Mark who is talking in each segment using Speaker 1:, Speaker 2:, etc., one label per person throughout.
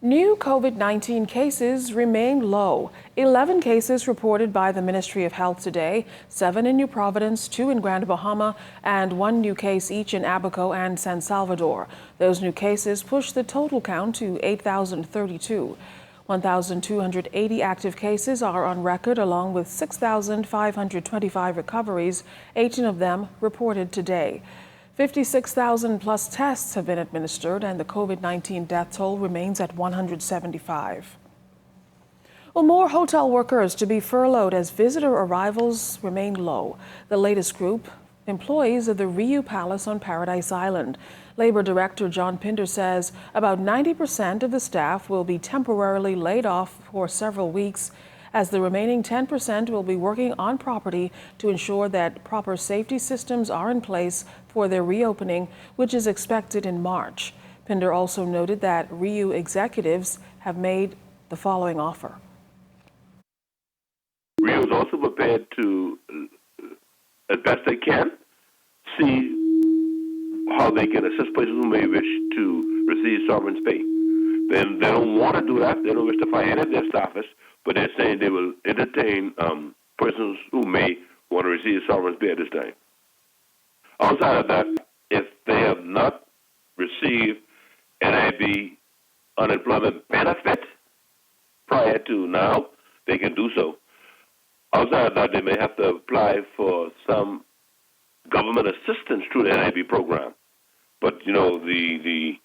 Speaker 1: New COVID-19 cases remain low. 11 cases reported by the Ministry of Health today, 7 in New Providence, 2 in Grand Bahama, and 1 new case each in Abaco and San Salvador. Those new cases push the total count to 8,032. 1,280 active cases are on record, along with 6,525 recoveries, 18 of them reported today. 56,000 plus tests have been administered, and the COVID-19 death toll remains at 175. Well, more hotel workers to be furloughed as visitor arrivals remain low. The latest group, employees of the Riu Palace on Paradise Island. Labor Director John Pinder says about 90% of the staff will be temporarily laid off for several weeks, as the remaining 10% will be working on property to ensure that proper safety systems are in place for their reopening, which is expected in March. Pinder also noted that Riu executives have made the following offer.
Speaker 2: Riu is also prepared to, as best they can, see how they can assist persons who may wish to receive sovereign's pay. Then they don't want to do that. They don't wish to fire any of their staffers, but they're saying they will entertain persons who may want to receive sovereign's pay at this time. Outside of that, if they have not received NIB unemployment benefit prior to now, they can do so. Outside of that, they may have to apply for some government assistance through the NIB program. But, you know, the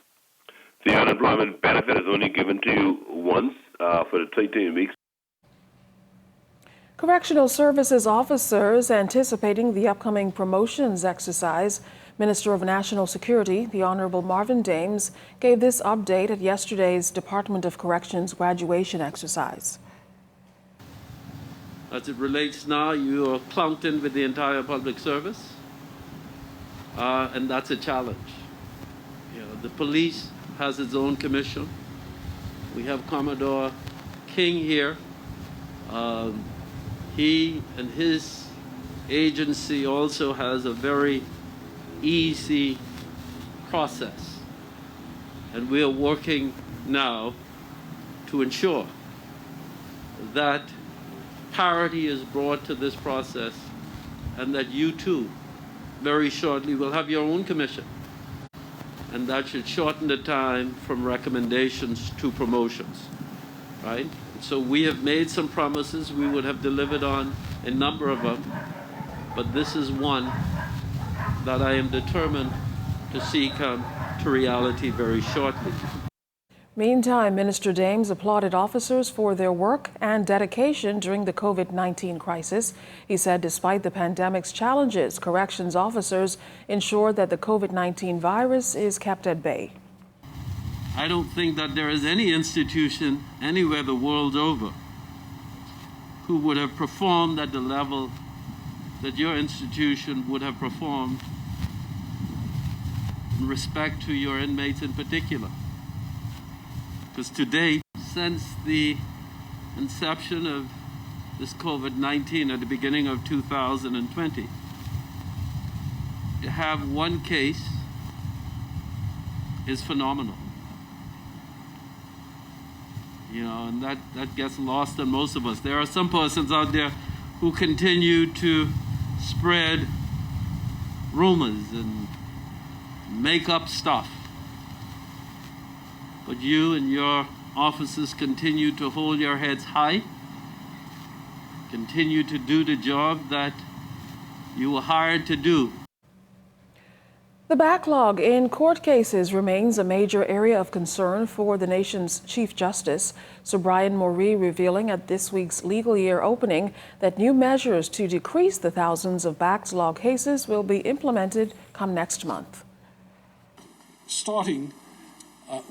Speaker 2: unemployment benefit is only given to you once for the 13 weeks.
Speaker 1: Correctional Services officers anticipating the upcoming promotions exercise. Minister of National Security, the Honorable Marvin Dames, gave this update at yesterday's Department of Corrections graduation exercise.
Speaker 3: As it relates now, you are clumped in with the entire public service, and that's a challenge. You know, the police has its own commission. We have Commodore King here. He and his agency also has a very easy process, and we are working now to ensure that parity is brought to this process, and that you too very shortly will have your own commission, and that should shorten the time from recommendations to promotions, right? So we have made some promises. We would have delivered on a number of them, but this is one that I am determined to see come to reality very shortly.
Speaker 1: Meantime, Minister Dames applauded officers for their work and dedication during the COVID-19 crisis. He said despite the pandemic's challenges, corrections officers ensure that the COVID-19 virus is kept at bay.
Speaker 3: I don't think that there is any institution anywhere the world over who would have performed at the level that your institution would have performed in respect to your inmates in particular. Because to date, since the inception of this COVID-19 at the beginning of 2020, to have one case is phenomenal. You know, and that gets lost on most of us. There are some persons out there who continue to spread rumors and make up stuff. But you and your officers continue to hold your heads high, continue to do the job that you were hired to do.
Speaker 1: The backlog in court cases remains a major area of concern for the nation's Chief Justice. Sir Brian Moree revealing at this week's legal year opening that new measures to decrease the thousands of backlog cases will be implemented come next month.
Speaker 4: Starting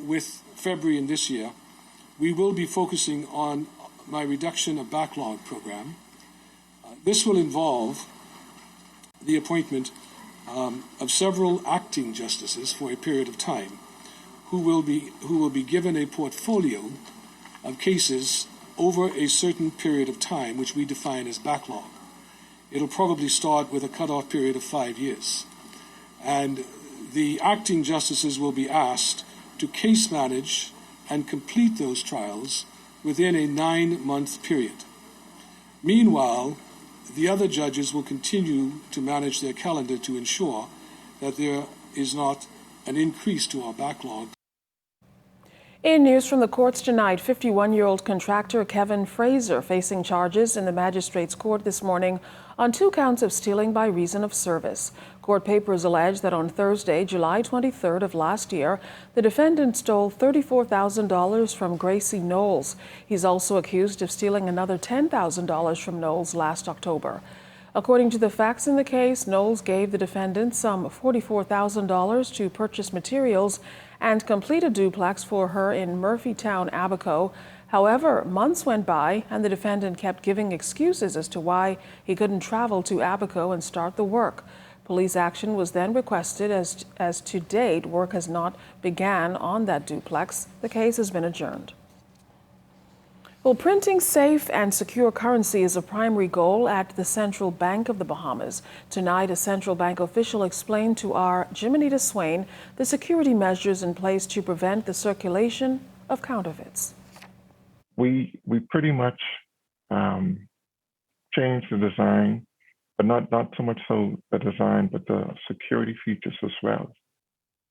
Speaker 4: with February in this year, we will be focusing on my reduction of backlog program. This will involve the appointment of several acting justices for a period of time who will be given a portfolio of cases over a certain period of time, which we define as backlog. It'll probably start with a cutoff period of 5 years. And the acting justices will be asked to case manage and complete those trials within a 9-month period. Meanwhile, the other judges will continue to manage their calendar to ensure that there is not an increase to our backlog.
Speaker 1: In news from the courts tonight, 51-year-old contractor Kevin Fraser facing charges in the magistrate's court this morning on 2 counts of stealing by reason of service. Court papers allege that on Thursday, July 23rd of last year, the defendant stole $34,000 from Gracie Knowles. He's also accused of stealing another $10,000 from Knowles last October. According to the facts in the case, Knowles gave the defendant some $44,000 to purchase materials and complete a duplex for her in Murphytown, Abaco. However, months went by and the defendant kept giving excuses as to why he couldn't travel to Abaco and start the work. Police action was then requested as to date work has not began on that duplex. The case has been adjourned. Well, printing safe and secure currency is a primary goal at the Central Bank of the Bahamas. Tonight, a central bank official explained to our Jimenita Swain the security measures in place to prevent the circulation of counterfeits.
Speaker 5: We pretty much changed the design, but not so much so the design, but the security features as well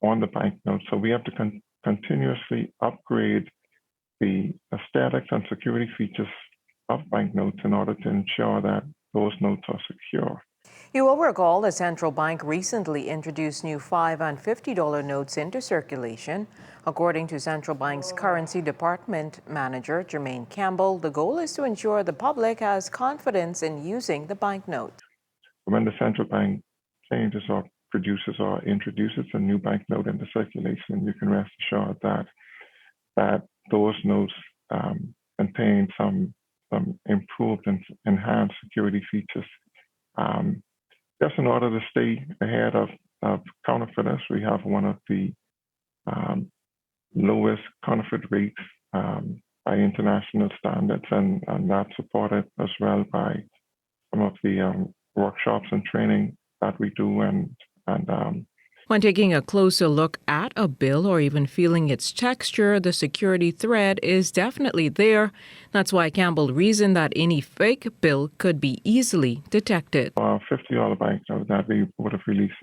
Speaker 5: on the banknotes. So we have to continuously upgrade the aesthetics and security features of banknotes in order to ensure that those notes are secure.
Speaker 6: You will recall the central bank recently introduced new $5 and $50 notes into circulation. According to Central Bank's Currency Department Manager, Jermaine Campbell, the goal is to ensure the public has confidence in using the banknote.
Speaker 5: When the central bank changes or produces or introduces a new banknote into circulation, you can rest assured that those notes contain some improved and enhanced security features. Just in order to stay ahead of counterfeiters, we have one of the lowest counterfeit rates by international standards, and that's supported as well by some of the workshops and training that we do.
Speaker 7: When taking a closer look at a bill or even feeling its texture, the security threat is definitely there. That's why Campbell reasoned that any fake bill could be easily detected.
Speaker 5: $50 banknote that we would have released